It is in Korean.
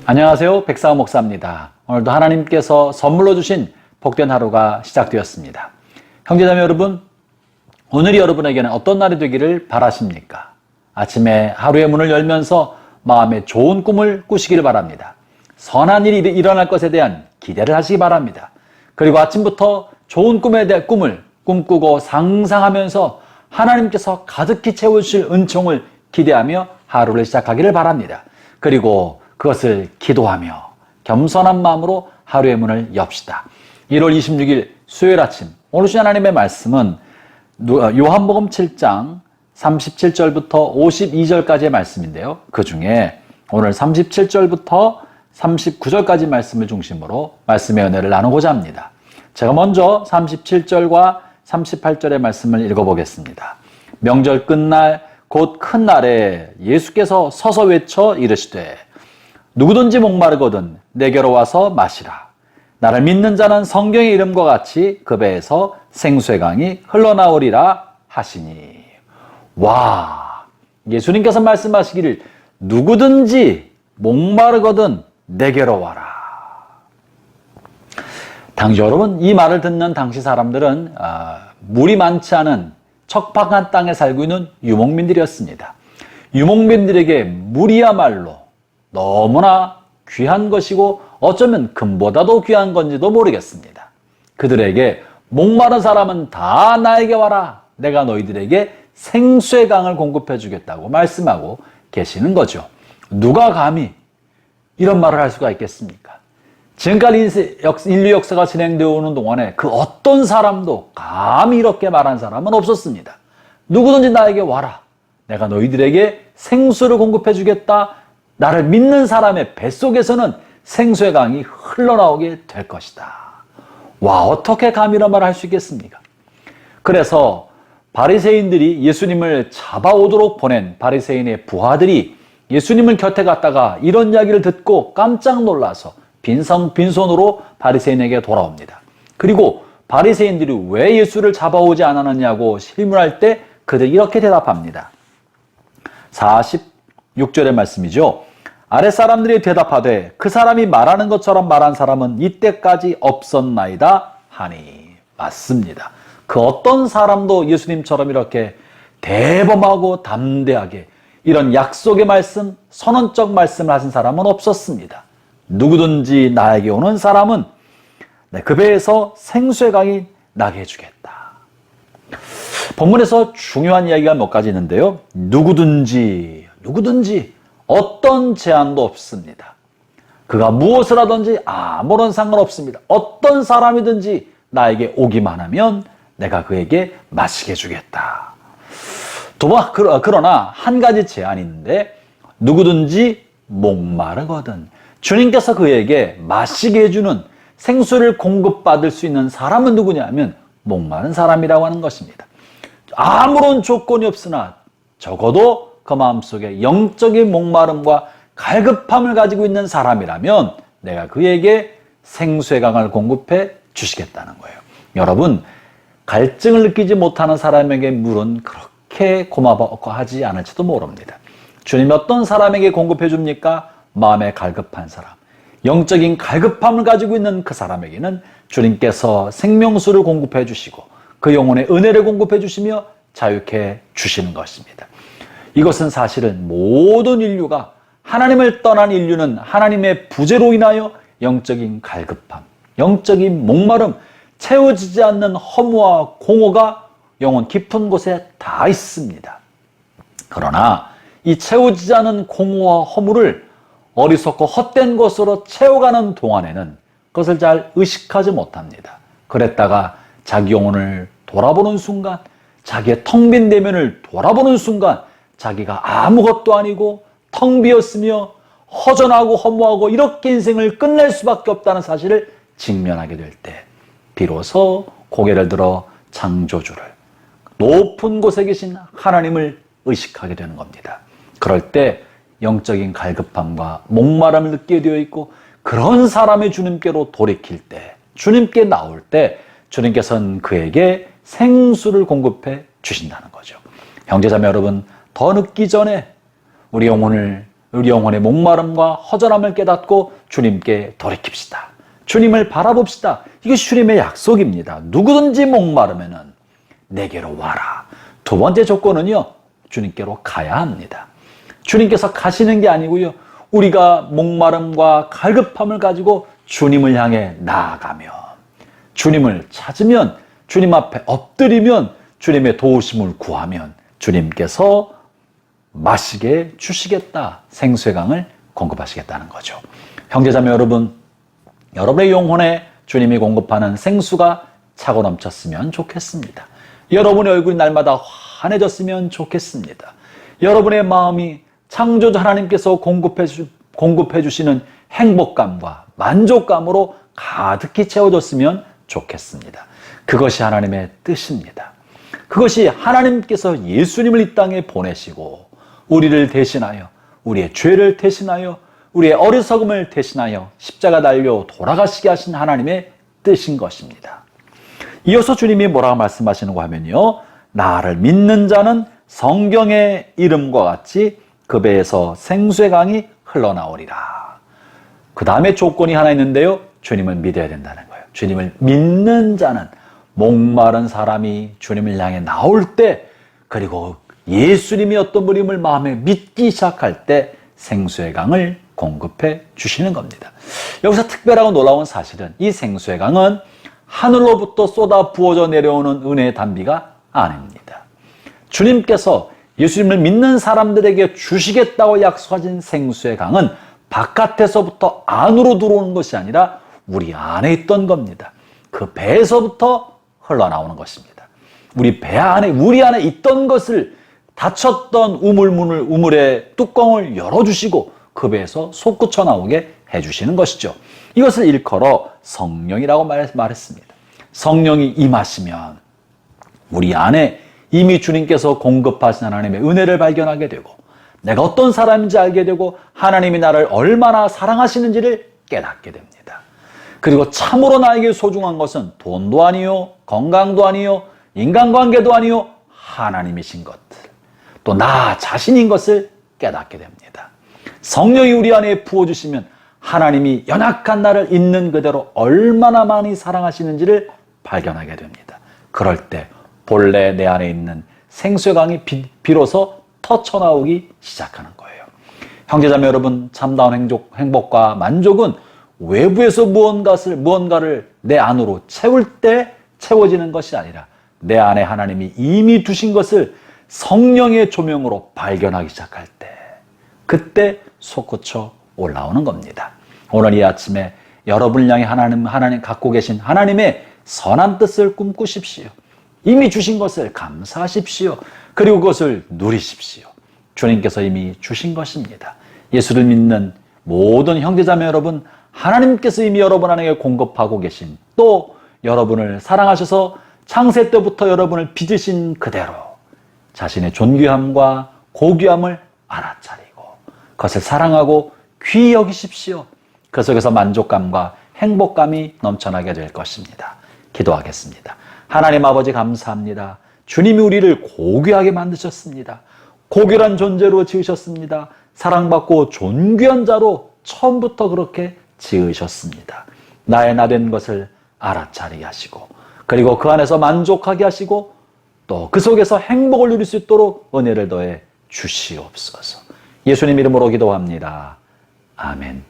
안녕하세요. 백사우 목사입니다. 오늘도 하나님께서 선물로 주신 복된 하루가 시작되었습니다. 형제자매 여러분, 오늘이 여러분에게는 어떤 날이 되기를 바라십니까? 아침에 하루의 문을 열면서 마음에 좋은 꿈을 꾸시기를 바랍니다. 선한 일이 일어날 것에 대한 기대를 하시기 바랍니다. 그리고 아침부터 좋은 꿈에 대한 꿈을 꿈꾸고 상상하면서 하나님께서 가득히 채우실 은총을 기대하며 하루를 시작하기를 바랍니다. 그리고 그것을 기도하며 겸손한 마음으로 하루의 문을 엽시다. 1월 26일 수요일 아침, 오늘 주신 하나님의 말씀은 요한복음 7장 37절부터 52절까지의 말씀인데요. 그 중에 오늘 37절부터 39절까지 말씀을 중심으로 말씀의 은혜를 나누고자 합니다. 제가 먼저 37절과 38절의 말씀을 읽어보겠습니다. 명절 끝날 곧 큰 날에 예수께서 서서 외쳐 이르시되 누구든지 목마르거든 내게로 와서 마시라. 나를 믿는 자는 성경의 이름과 같이 그 배에서 생수의 강이 흘러나오리라 하시니. 와, 예수님께서 말씀하시기를 누구든지 목마르거든 내게로 와라. 당시 여러분, 이 말을 듣는 당시 사람들은 물이 많지 않은 척박한 땅에 살고 있는 유목민들이었습니다. 유목민들에게 물이야말로 너무나 귀한 것이고 어쩌면 금보다도 귀한 건지도 모르겠습니다. 그들에게 목마른 사람은 다 나에게 와라. 내가 너희들에게 생수의 강을 공급해 주겠다고 말씀하고 계시는 거죠. 누가 감히 이런 말을 할 수가 있겠습니까? 지금까지 인류 역사가 진행되어 오는 동안에 그 어떤 사람도 감히 이렇게 말한 사람은 없었습니다. 누구든지 나에게 와라. 내가 너희들에게 생수를 공급해 주겠다. 나를 믿는 사람의 뱃속에서는 생수의 강이 흘러나오게 될 것이다. 와, 어떻게 감히 이런 말을 할 수 있겠습니까? 그래서 바리새인들이 예수님을 잡아오도록 보낸 바리새인의 부하들이 예수님을 곁에 갔다가 이런 이야기를 듣고 깜짝 놀라서 빈손으로 바리새인에게 돌아옵니다. 그리고 바리새인들이 왜 예수를 잡아오지 않았느냐고 질문할 때 그들이 이렇게 대답합니다. 46절의 말씀이죠. 아랫사람들이 대답하되 그 사람이 말하는 것처럼 말한 사람은 이때까지 없었나이다 하니. 맞습니다. 그 어떤 사람도 예수님처럼 이렇게 대범하고 담대하게 이런 약속의 말씀, 선언적 말씀을 하신 사람은 없었습니다. 누구든지 나에게 오는 사람은 그 배에서 생수의 강이 나게 해주겠다. 본문에서 중요한 이야기가 몇 가지 있는데요. 누구든지 어떤 제한도 없습니다. 그가 무엇을 하든지 아무런 상관없습니다. 어떤 사람이든지 나에게 오기만 하면 내가 그에게 마시게 해주겠다. 그러나 한 가지 제한이 있는데 누구든지 목마르거든 주님께서 그에게 마시게 해주는 생수를 공급받을 수 있는 사람은 누구냐면 목마른 사람이라고 하는 것입니다. 아무런 조건이 없으나 적어도 그 마음속에 영적인 목마름과 갈급함을 가지고 있는 사람이라면 내가 그에게 생수의 강을 공급해 주시겠다는 거예요. 여러분, 갈증을 느끼지 못하는 사람에게 물은 그렇게 고마워하지 않을지도 모릅니다. 주님이 어떤 사람에게 공급해 줍니까? 마음에 갈급한 사람, 영적인 갈급함을 가지고 있는 그 사람에게는 주님께서 생명수를 공급해 주시고 그 영혼의 은혜를 공급해 주시며 자유케 주시는 것입니다. 이것은 사실은 모든 인류가, 하나님을 떠난 인류는 하나님의 부재로 인하여 영적인 갈급함, 영적인 목마름, 채워지지 않는 허무와 공허가 영혼 깊은 곳에 다 있습니다. 그러나 이 채워지지 않은 공허와 허무를 어리석고 헛된 것으로 채워가는 동안에는 그것을 잘 의식하지 못합니다. 그랬다가 자기 영혼을 돌아보는 순간, 자기의 텅 빈 내면을 돌아보는 순간 자기가 아무것도 아니고 텅 비었으며 허전하고 허무하고 이렇게 인생을 끝낼 수밖에 없다는 사실을 직면하게 될 때 비로소 고개를 들어 창조주를, 높은 곳에 계신 하나님을 의식하게 되는 겁니다. 그럴 때 영적인 갈급함과 목마름을 느끼게 되어 있고 그런 사람이 주님께로 돌이킬 때, 주님께 나올 때 주님께서는 그에게 생수를 공급해 주신다는 거죠. 형제자매 여러분, 더 늦기 전에 우리 영혼을 우리 영혼의 목마름과 허전함을 깨닫고 주님께 돌이킵시다. 주님을 바라봅시다. 이것이 주님의 약속입니다. 누구든지 목마르면은 내게로 와라. 두 번째 조건은요, 주님께로 가야 합니다. 주님께서 가시는 게 아니고요, 우리가 목마름과 갈급함을 가지고 주님을 향해 나아가면, 주님을 찾으면, 주님 앞에 엎드리면, 주님의 도우심을 구하면 주님께서 마시게 주시겠다. 생수의 강을 공급하시겠다는 거죠. 형제자매 여러분, 여러분의 영혼에 주님이 공급하는 생수가 차고 넘쳤으면 좋겠습니다. 여러분의 얼굴이 날마다 환해졌으면 좋겠습니다. 여러분의 마음이 창조주 하나님께서 공급해 주시는 행복감과 만족감으로 가득히 채워졌으면 좋겠습니다. 그것이 하나님의 뜻입니다. 그것이 하나님께서 예수님을 이 땅에 보내시고 우리를 대신하여, 우리의 죄를 대신하여, 우리의 어리석음을 대신하여 십자가 달려 돌아가시게 하신 하나님의 뜻인 것입니다. 이어서 주님이 뭐라고 말씀하시는가 하면요, 나를 믿는 자는 성경의 이름과 같이 그 배에서 생수의 강이 흘러나오리라. 그 다음에 조건이 하나 있는데요, 주님을 믿어야 된다는 거예요. 주님을 믿는 자는, 목마른 사람이 주님을 향해 나올 때, 그리고 예수님이 어떤 분임을 마음에 믿기 시작할 때 생수의 강을 공급해 주시는 겁니다. 여기서 특별하고 놀라운 사실은 이 생수의 강은 하늘로부터 쏟아 부어져 내려오는 은혜의 단비가 아닙니다. 주님께서 예수님을 믿는 사람들에게 주시겠다고 약속하신 생수의 강은 바깥에서부터 안으로 들어오는 것이 아니라 우리 안에 있던 겁니다. 그 배에서부터 흘러나오는 것입니다. 우리 배 안에, 우리 안에 있던 것을, 닫혔던 우물의 뚜껑을 열어주시고 그 배에서 솟구쳐 나오게 해주시는 것이죠. 이것을 일컬어 성령이라고 말했습니다. 성령이 임하시면 우리 안에 이미 주님께서 공급하신 하나님의 은혜를 발견하게 되고, 내가 어떤 사람인지 알게 되고, 하나님이 나를 얼마나 사랑하시는지를 깨닫게 됩니다. 그리고 참으로 나에게 소중한 것은 돈도 아니요, 건강도 아니요, 인간관계도 아니요, 하나님이신 것들, 또 나 자신인 것을 깨닫게 됩니다. 성령이 우리 안에 부어주시면 하나님이 연약한 나를 있는 그대로 얼마나 많이 사랑하시는지를 발견하게 됩니다. 그럴 때 본래 내 안에 있는 생수의 강이 비로소 터쳐나오기 시작하는 거예요. 형제자매 여러분, 참다운 행복과 만족은 외부에서 무언가를 내 안으로 채울 때 채워지는 것이 아니라 내 안에 하나님이 이미 두신 것을 성령의 조명으로 발견하기 시작할 때, 그때 솟구쳐 올라오는 겁니다. 오늘 이 아침에 여러분을 향해 하나님 갖고 계신 하나님의 선한 뜻을 꿈꾸십시오. 이미 주신 것을 감사하십시오. 그리고 그것을 누리십시오. 주님께서 이미 주신 것입니다. 예수를 믿는 모든 형제자매 여러분, 하나님께서 이미 여러분 안에 공급하고 계신, 또 여러분을 사랑하셔서 창세 때부터 여러분을 빚으신 그대로 자신의 존귀함과 고귀함을 알아차리고 그것을 사랑하고 귀히 여기십시오. 그 속에서 만족감과 행복감이 넘쳐나게 될 것입니다. 기도하겠습니다. 하나님 아버지, 감사합니다. 주님이 우리를 고귀하게 만드셨습니다. 고귀한 존재로 지으셨습니다. 사랑받고 존귀한 자로 처음부터 그렇게 지으셨습니다. 나의 나된 것을 알아차리게 하시고, 그리고 그 안에서 만족하게 하시고, 또 그 속에서 행복을 누릴 수 있도록 은혜를 더해 주시옵소서. 예수님 이름으로 기도합니다. 아멘.